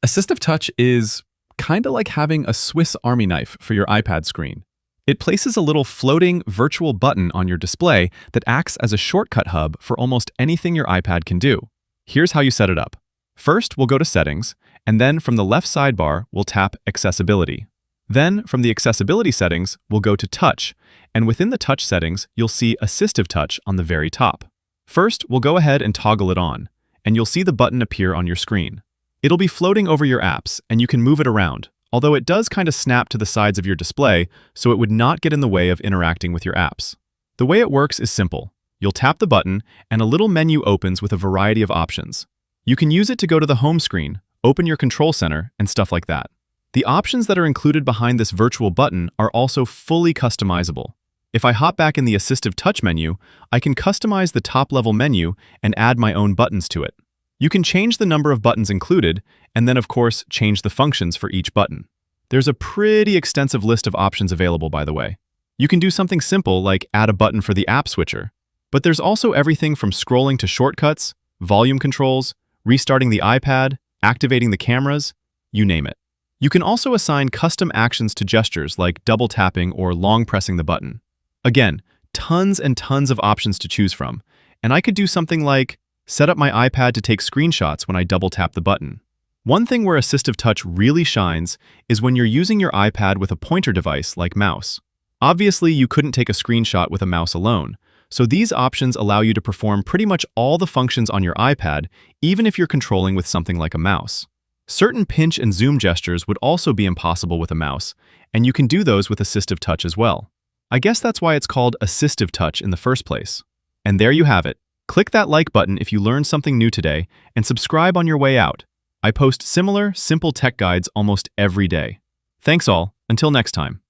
Assistive Touch is kind of like having a Swiss Army knife for your iPad screen. It places a little floating virtual button on your display that acts as a shortcut hub for almost anything your iPad can do. Here's how you set it up. First, we'll go to Settings, and then from the left sidebar, we'll tap Accessibility. Then, from the Accessibility settings, we'll go to Touch, and within the Touch settings, you'll see Assistive Touch on the very top. First, we'll go ahead and toggle it on, and you'll see the button appear on your screen. It'll be floating over your apps, and you can move it around, although it does kind of snap to the sides of your display, so it would not get in the way of interacting with your apps. The way it works is simple. You'll tap the button, and a little menu opens with a variety of options. You can use it to go to the home screen, open your control center, and stuff like that. The options that are included behind this virtual button are also fully customizable. If I hop back in the Assistive Touch menu, I can customize the top-level menu and add my own buttons to it. You can change the number of buttons included, and then of course, change the functions for each button. There's a pretty extensive list of options available, by the way. You can do something simple like add a button for the app switcher, but there's also everything from scrolling to shortcuts, volume controls, restarting the iPad, activating the cameras, you name it. You can also assign custom actions to gestures like double tapping or long pressing the button. Again, tons and tons of options to choose from, and I could do something like set up my iPad to take screenshots when I double tap the button. One thing where Assistive Touch really shines is when you're using your iPad with a pointer device like mouse. Obviously, you couldn't take a screenshot with a mouse alone, so these options allow you to perform pretty much all the functions on your iPad, even if you're controlling with something like a mouse. Certain pinch and zoom gestures would also be impossible with a mouse, and you can do those with Assistive Touch as well. I guess that's why it's called Assistive Touch in the first place. And there you have it. Click that like button if you learned something new today, and subscribe on your way out. I post similar, simple tech guides almost every day. Thanks all, until next time.